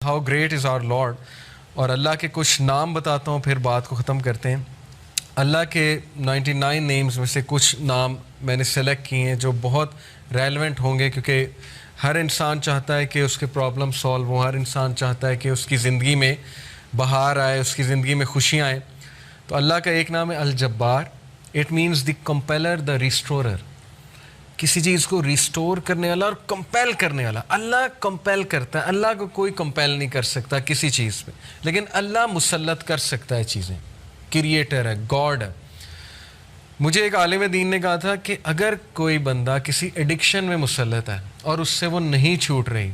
How great is our lord. اور اللہ کے کچھ نام بتاتا ہوں پھر بات کو ختم کرتے ہیں. اللہ کے 99 نیمز میں سے کچھ نام میں نے سلیکٹ کیے ہیں جو بہت ریلیونٹ ہوں گے، کیونکہ ہر انسان چاہتا ہے کہ اس کے پرابلم سالو ہوں، ہر انسان چاہتا ہے کہ اس کی زندگی میں بہار آئے، اس کی زندگی میں خوشیاں آئیں. تو اللہ کا ایک نام ہے الجبار. اٹ مینس دی کمپیلر، دا ریسٹورر. کسی چیز کو ریسٹور کرنے والا اور کمپیل کرنے والا. اللہ کمپیل کرتا ہے، اللہ کو کوئی کمپیل نہیں کر سکتا کسی چیز پہ، لیکن اللہ مسلط کر سکتا ہے چیزیں. کریٹر ہے، گاڈ ہے. مجھے ایک عالم دین نے کہا تھا کہ اگر کوئی بندہ کسی ایڈکشن میں مسلط ہے اور اس سے وہ نہیں چھوٹ رہی،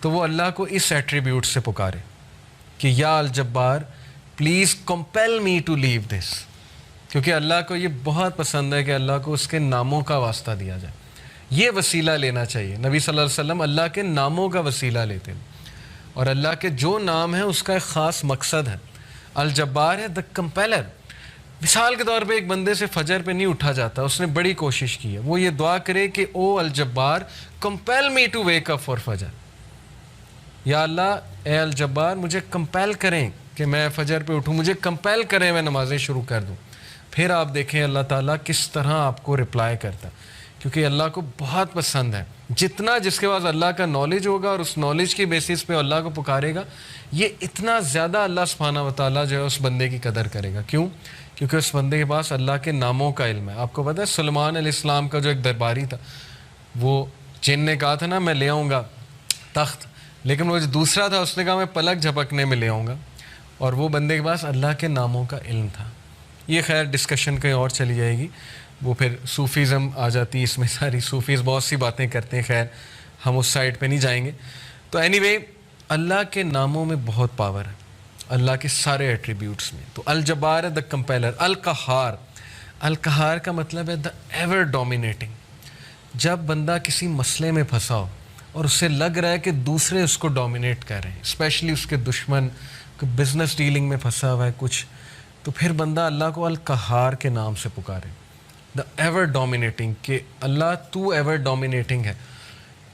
تو وہ اللہ کو اس ایٹریبیوٹ سے پکارے کہ یا الجبار پلیز کمپیل می ٹو لیو دس. کیونکہ اللہ کو یہ بہت پسند ہے کہ اللہ کو اس کے ناموں کا واسطہ دیا جائے. یہ وسیلہ لینا چاہیے. نبی صلی اللہ علیہ وسلم اللہ کے ناموں کا وسیلہ لیتے ہیں، اور اللہ کے جو نام ہیں اس کا ایک خاص مقصد ہے. الجبار ہے، دا کمپیلر. مثال کے طور پہ ایک بندے سے فجر پہ نہیں اٹھا جاتا، اس نے بڑی کوشش کی ہے، وہ یہ دعا کرے کہ او الجبار compel me to wake up for فجر. یا اللہ اے الجبار مجھے کمپیل کریں کہ میں فجر پہ اٹھوں، مجھے کمپیل کریں میں نمازیں شروع کر دوں. پھر آپ دیکھیں اللہ تعالیٰ کس طرح آپ کو رپلائی کرتا ہے، کیونکہ اللہ کو بہت پسند ہے. جتنا جس کے پاس اللہ کا نالج ہوگا اور اس نالج کی بیسس پہ اللہ کو پکارے گا، یہ اتنا زیادہ اللہ سبحانہ و تعالیٰ جو ہے اس بندے کی قدر کرے گا. کیوں؟ کیونکہ اس بندے کے پاس اللہ کے ناموں کا علم ہے. آپ کو پتہ ہے سلیمان علیہ السلام کا جو ایک درباری تھا، وہ جن نے کہا تھا نا میں لے آؤں گا تخت، لیکن وہ جو دوسرا تھا اس نے کہا میں پلک جھپکنے میں لے آؤں گا. اور وہ بندے کے پاس اللہ کے ناموں کا علم تھا. یہ خیر ڈسکشن کہیں اور چلی جائے گی، وہ پھر صوفیزم آ جاتی ہے اس میں ساری. صوفیز بہت سی باتیں کرتے ہیں، خیر ہم اس سائڈ پہ نہیں جائیں گے. تو اینی وے اللہ کے ناموں میں بہت پاور ہے، اللہ کے سارے ایٹریبیوٹس میں. تو الجبار ہے، دا کمپیلر. القہار. القہار کا مطلب ہے دا ایور ڈومینیٹنگ. جب بندہ کسی مسئلے میں پھنسا ہو اور اسے لگ رہا ہے کہ دوسرے اس کو ڈومینیٹ کر رہے ہیں، اسپیشلی اس کے دشمن، بزنس ڈیلنگ میں پھنسا ہوا ہے کچھ، تو پھر بندہ اللہ کو القہار کے نام سے پکارے. دا ایور ڈومینیٹنگ، کہ اللہ تو ایور ڈومینیٹنگ ہے،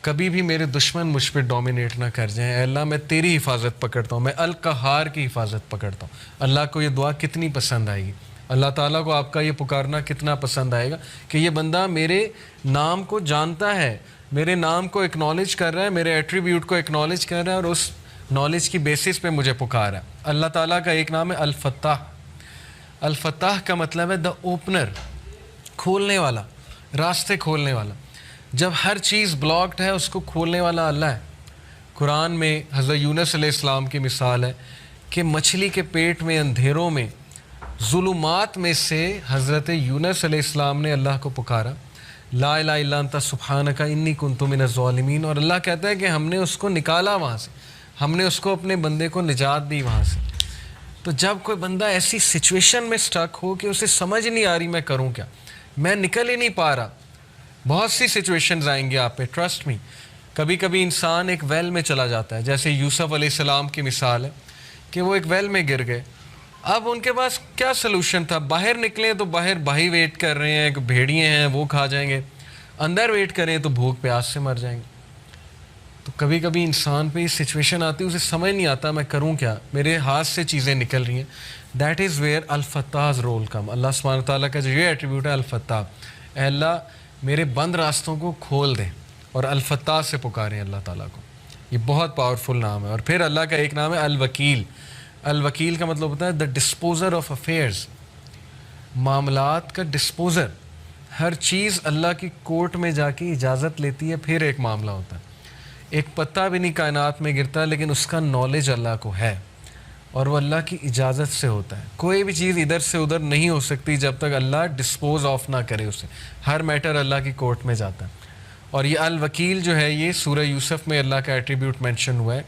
کبھی بھی میرے دشمن مجھ پہ ڈومینیٹ نہ کر جائیں. اے اللہ میں تیری حفاظت پکڑتا ہوں، میں القہار کی حفاظت پکڑتا ہوں. اللہ کو یہ دعا کتنی پسند آئے گی، اللہ تعالیٰ کو آپ کا یہ پکارنا کتنا پسند آئے گا کہ یہ بندہ میرے نام کو جانتا ہے، میرے نام کو اکنالج کر رہا ہے، میرے ایٹریبیوٹ کو اکنالج کر رہا ہے، اور اس نالج کی بیسس پہ مجھے پکارا ہے. اللہ تعالیٰ کا ایک نام ہے الفتاح. الفتاح کا مطلب ہے دا اوپنر، کھولنے والا، راستے کھولنے والا. جب ہر چیز بلاکڈ ہے اس کو کھولنے والا اللہ ہے. قرآن میں حضرت یونس علیہ السلام کی مثال ہے کہ مچھلی کے پیٹ میں اندھیروں میں ظلمات میں سے حضرت یونس علیہ السلام نے اللہ کو پکارا، لا الہ الا انت سبحانک انی کنت من الظالمین. اور اللہ کہتا ہے کہ ہم نے اس کو نکالا وہاں سے، ہم نے اس کو اپنے بندے کو نجات دی وہاں سے. تو جب کوئی بندہ ایسی سچویشن میں سٹک ہو کہ اسے سمجھ نہیں آ رہی میں کروں کیا، میں نکل ہی نہیں پا رہا، بہت سی سچویشنز آئیں گے آپ پہ، ٹرسٹ می. کبھی کبھی انسان ایک ویل میں چلا جاتا ہے، جیسے یوسف علیہ السلام کی مثال ہے کہ وہ ایک ویل میں گر گئے. اب ان کے پاس کیا سلوشن تھا؟ باہر نکلیں تو باہر بھائی ویٹ کر رہے ہیں، بھیڑیے ہیں وہ کھا جائیں گے، اندر ویٹ کریں تو بھوک پیاس سے مر جائیں گے. تو کبھی کبھی انسان پہ یہ سچویشن آتی ہے، اسے سمجھ نہیں آتا میں کروں کیا، میرے ہاتھ سے چیزیں نکل رہی ہیں. دیٹ از ویئر الفتاح's رول کم. اللہ سبحانہ تعالیٰ کا جو یہ ایٹریبیوٹ ہے الفتاح، اے اللہ میرے بند راستوں کو کھول دیں، اور الفتاح سے پکاریں اللہ تعالیٰ کو. یہ بہت پاورفل نام ہے. اور پھر اللہ کا ایک نام ہے الوکیل. الوکیل کا مطلب ہوتا ہے دا ڈسپوزر آف افیئرز، معاملات کا ڈسپوزر. ہر چیز اللہ کی کورٹ میں جا کے اجازت لیتی ہے پھر ایک معاملہ ہوتا ہے. ایک پتا بھی نہیں کائنات میں گرتا لیکن اس کا نالج اللہ کو ہے، اور وہ اللہ کی اجازت سے ہوتا ہے. کوئی بھی چیز ادھر سے ادھر نہیں ہو سکتی جب تک اللہ ڈسپوز آف نہ کرے اسے. ہر میٹر اللہ کی کورٹ میں جاتا ہے. اور یہ الوکیل جو ہے یہ سورہ یوسف میں اللہ کا ایٹریبیوٹ مینشن ہوا ہے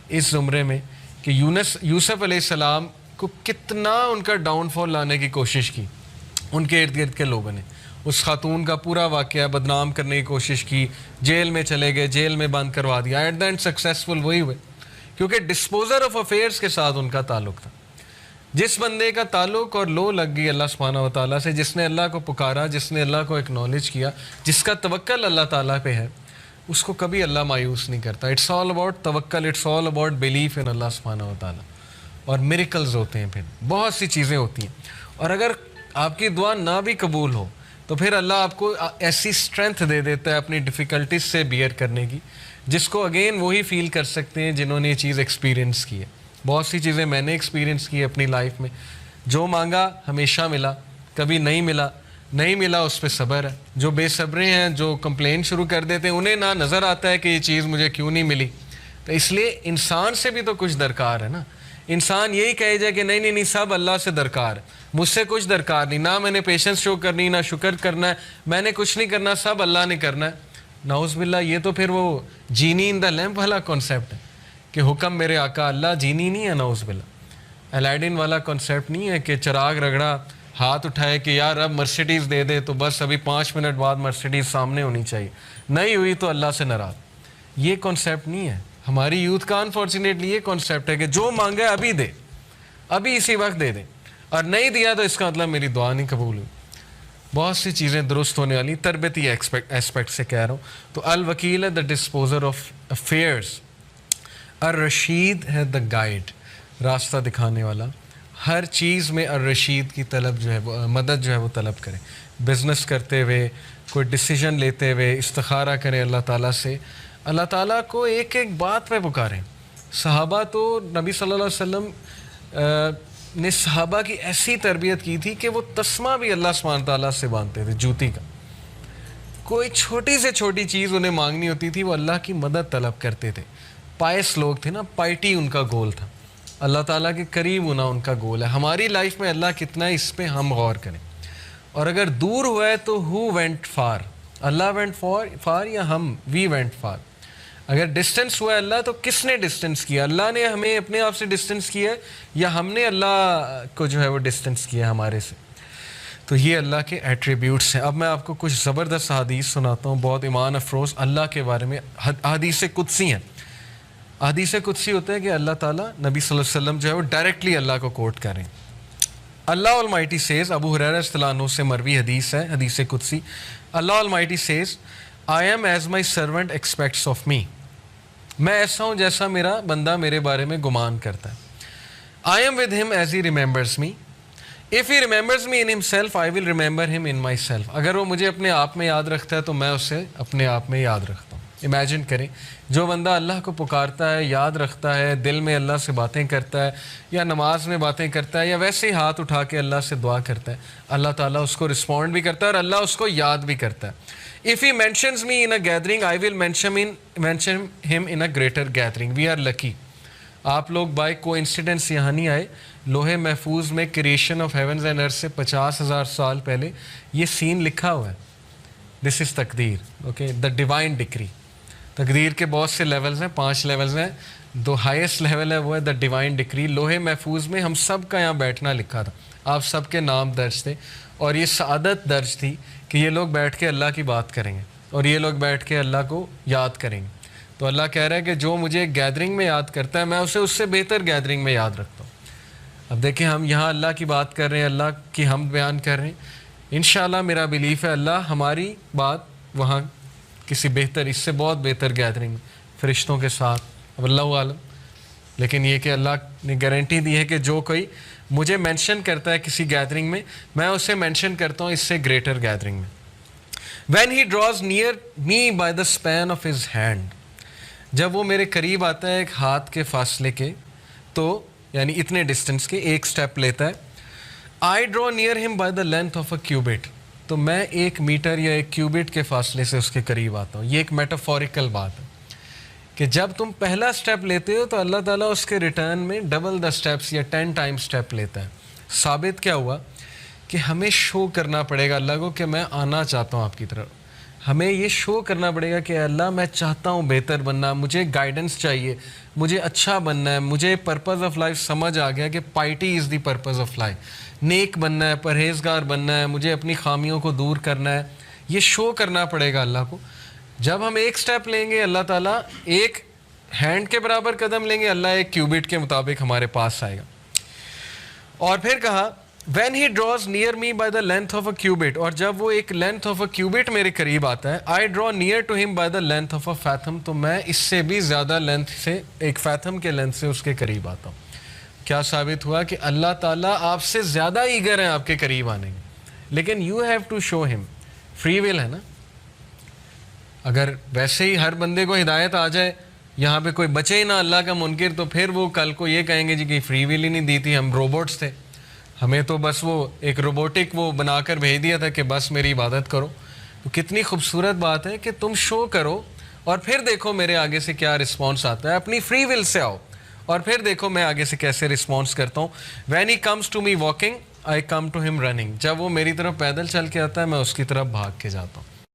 اس زمرے میں، کہ یوسف علیہ السلام کو کتنا ان کا ڈاؤن فال لانے کی کوشش کی ان کے ارد گرد کے لوگوں نے. اس خاتون کا پورا واقعہ بدنام کرنے کی کوشش کی، جیل میں چلے گئے، جیل میں بند کروا دیا. ایٹ دا اینڈ سکسیزفل وہی ہوئے، کیونکہ ڈسپوزر آف افیئرس کے ساتھ ان کا تعلق تھا. جس بندے کا تعلق اور لو لگ گئی اللہ سبحانہ و تعالیٰ سے، جس نے اللہ کو پکارا، جس نے اللہ کو اکنالج کیا، جس کا توکل اللہ تعالیٰ پہ ہے، اس کو کبھی اللہ مایوس نہیں کرتا. اٹس آل اباؤٹ توکل, it's all about belief in اللہ سبحانہ و تعالیٰ. اور میریکلز ہوتے ہیں, پھر بہت سی چیزیں ہوتی ہیں. اور اگر آپ کی دعا نہ بھی قبول ہو تو پھر اللہ آپ کو ایسی اسٹرینتھ دے دیتا ہے اپنی ڈیفیکلٹیز سے بیئر کرنے کی, جس کو اگین وہی فیل کر سکتے ہیں جنہوں نے یہ چیز ایکسپیرینس کی ہے. بہت سی چیزیں میں نے ایکسپیرینس کی اپنی لائف میں. جو مانگا ہمیشہ ملا, کبھی نہیں ملا اس پہ صبر ہے. جو بے صبرے ہیں, جو کمپلین شروع کر دیتے ہیں, انہیں نہ نظر آتا ہے کہ یہ چیز مجھے کیوں نہیں ملی. تو اس لیے انسان سے بھی تو کچھ درکار ہے نا. انسان یہی کہے جائے کہ نہیں سب اللہ سے درکار ہے, مجھ سے کچھ درکار نہیں, نہ میں نے پیشنس شو کرنی, نہ شکر کرنا ہے, میں نے کچھ نہیں کرنا, سب اللہ نے کرنا ہے. نعوذ باللہ, یہ تو پھر وہ جینی ان دا لیمپ والا کانسیپٹ ہے کہ حکم میرے آقا اللہ جینی نہیں ہے. نعوذ باللہ, الیڈن والا کانسیپٹ نہیں ہے کہ چراغ رگڑا, ہاتھ اٹھائے کہ یار اب مرسیڈیز دے دے تو بس ابھی 5 منٹ بعد مرسیڈیز سامنے ہونی چاہیے, نہیں ہوئی تو اللہ سے ناراض. یہ کانسیپٹ نہیں ہے. ہماری یوتھ کا انفارچونیٹلی یہ کانسیپٹ ہے کہ جو مانگا ہے ابھی دے, ابھی اسی وقت دے دے, اور نہیں دیا تو اس کا مطلب میری دعا نہیں قبول ہوئی. بہت سی چیزیں درست ہونے والی, تربیتی ایسپیکٹ سے کہہ رہا ہوں. تو الوکیل ہے دا ڈسپوزر آف افیئرس, الرشید ہے دا گائیڈ, راستہ دکھانے والا. ہر چیز میں الرشید کی طلب جو ہے وہ مدد جو ہے وہ طلب کریں. بزنس کرتے ہوئے, کوئی ڈیسیجن لیتے ہوئے استخارہ کریں اللہ تعالیٰ سے. اللہ تعالیٰ کو ایک ایک بات پہ پکاریں. صحابہ تو نبی صلی اللہ علیہ وسلم نے صحابہ کی ایسی تربیت کی تھی کہ وہ تسمہ بھی اللہ سبحانہ تعالیٰ سے باندھتے تھے, جوتی کا. کوئی چھوٹی سے چھوٹی چیز انہیں مانگنی ہوتی تھی, وہ اللہ کی مدد طلب کرتے تھے. پائس لوگ تھے نا, پائٹی ان کا گول تھا, اللہ تعالیٰ کے قریب ہونا ان کا گول ہے. ہماری لائف میں اللہ کتنا ہے اس پہ ہم غور کریں. اور اگر دور ہوا ہے تو ہو وینٹ فار, اللہ وینٹ فار یا ہم وی وینٹ فار. اگر ڈسٹینس ہوا ہے اللہ تو کس نے ڈسٹینس کیا؟ اللہ نے ہمیں اپنے آپ سے ڈسٹینس کیا ہے یا ہم نے اللہ کو جو ہے وہ ڈسٹینس کیا ہمارے سے؟ تو یہ اللہ کے ایٹریبیوٹس ہیں. اب میں آپ کو کچھ زبردست حدیث سناتا ہوں, بہت ایمان افروز اللہ کے بارے میں. حدیث قدسی ہیں. حدیث قدسی ہوتا ہے کہ اللہ تعالیٰ نبی صلی اللہ علیہ وسلم جو ہے وہ ڈائریکٹلی اللہ کو کوٹ کریں. اللہ المائٹی سیز, ابو ہریرہ رضی اللہ عنہ سے مروی حدیث ہے, حدیث قدسی. اللہ almighty says, I am as my servant expects of me. میں ایسا ہوں جیسا میرا بندہ میرے بارے میں گمان کرتا ہے. I am with him as he remembers me. If he remembers me in himself, I will remember him in myself. اگر وہ مجھے اپنے آپ میں یاد رکھتا ہے تو میں اسے اپنے آپ میں یاد رکھتا ہوں. امیجن کریں, جو بندہ اللہ کو پکارتا ہے, یاد رکھتا ہے, دل میں اللہ سے باتیں کرتا ہے, یا نماز میں باتیں کرتا ہے, یا ویسے ہی ہاتھ اٹھا کے اللہ سے دعا کرتا ہے, اللہ تعالیٰ اس کو رسپونڈ بھی کرتا ہے اور اللہ اس کو یاد بھی کرتا ہے. If he mentions me in a gathering, I will mention him in a greater gathering. We are lucky. آپ لوگ بائی کو انسیڈنس یہاں نہیں آئے. لوہے محفوظ میں کریشن آف ہیونز اینڈ ارتھ سے 50,000 سال پہلے یہ سین لکھا ہوا ہے. دس از تقدیر, اوکے, دا ڈیوائن ڈکری. تقدیر کے بہت سے لیولز ہیں, 5 لیولز ہیں. دو ہائیسٹ لیول ہے وہ ہے دا ڈیوائن ڈکری. لوہے محفوظ میں ہم سب کا یہاں بیٹھنا لکھا تھا, آپ سب کے نام درج تھے, اور یہ سعادت درج تھی کہ یہ لوگ بیٹھ کے اللہ کی بات کریں گے اور یہ لوگ بیٹھ کے اللہ کو یاد کریں گے. تو اللہ کہہ رہا ہے کہ جو مجھے گیدرنگ میں یاد کرتا ہے میں اسے اس سے بہتر گیدرنگ میں یاد رکھتا ہوں. اب دیکھیں, ہم یہاں اللہ کی بات کر رہے ہیں, اللہ کی حمد بیان کر رہے ہیں. انشاءاللہ میرا بلیف ہے اللہ ہماری بات وہاں کسی بہتر, اس سے بہت بہتر گیدرنگ فرشتوں کے ساتھ, اب اللہ عالم. لیکن یہ کہ اللہ نے گارنٹی دی ہے کہ جو کوئی مجھے مینشن کرتا ہے کسی گیدرنگ میں اسے مینشن کرتا ہوں اس سے گریٹر گیدرنگ میں. When he draws near me by the span of his hand, جب وہ میرے قریب آتا ہے ایک ہاتھ کے فاصلے کے, تو یعنی اتنے ڈسٹنس کے ایک سٹیپ لیتا ہے. I draw near him by the length of a cubit, تو میں 1 میٹر یا 1 کیوبٹ کے فاصلے سے اس کے قریب آتا ہوں. یہ ایک میٹافوریکل بات ہے کہ جب تم پہلا سٹیپ لیتے ہو تو اللہ تعالیٰ اس کے ریٹرن میں ڈبل دا سٹیپس یا 10 ٹائم سٹیپ لیتا ہے. ثابت کیا ہوا کہ ہمیں شو کرنا پڑے گا اللہ کو کہ میں آنا چاہتا ہوں آپ کی طرف. ہمیں یہ شو کرنا پڑے گا کہ اللہ میں چاہتا ہوں بہتر بننا, مجھے گائیڈنس چاہیے, مجھے اچھا بننا ہے, مجھے پرپز آف لائف سمجھ آ گیا کہ piety is the purpose of life, نیک بننا ہے, پرہیزگار بننا ہے, مجھے اپنی خامیوں کو دور کرنا ہے. یہ شو کرنا پڑے گا اللہ کو. جب ہم ایک سٹیپ لیں گے اللہ تعالیٰ ایک ہینڈ کے برابر قدم لیں گے, اللہ 1 کیوبٹ کے مطابق ہمارے پاس آئے گا. اور پھر کہا When he draws near me by the length of a cubit, اور جب وہ ایک length of a cubit میرے قریب آتا ہے, I draw near to him by the length of a fathom, تو میں اس سے بھی زیادہ length سے, ایک fathom کے length سے اس کے قریب آتا ہوں. کیا ثابت ہوا کہ اللہ تعالیٰ آپ سے زیادہ ایگر ہیں آپ کے قریب آنے کے, لیکن you have to show him. free will ہے نا. اگر ویسے ہی ہر بندے کو ہدایت آ جائے, یہاں پہ کوئی بچے ہی نہ اللہ کا منکر, تو پھر وہ کل کو یہ کہیں گے جی کہ فری ول ہی نہیں دی تھی, ہم روبوٹس تھے, ہمیں تو بس وہ ایک روبوٹک وہ بنا کر بھیج دیا تھا کہ بس میری عبادت کرو. تو کتنی خوبصورت بات ہے کہ تم شو کرو اور پھر دیکھو میرے آگے سے کیا رسپانس آتا ہے. اپنی فری ول سے آؤ اور پھر دیکھو میں آگے سے کیسے رسپانس کرتا ہوں. When he comes to me walking I come to him running, جب وہ میری طرف پیدل چل کے آتا ہے میں اس کی طرف بھاگ کے جاتا ہوں.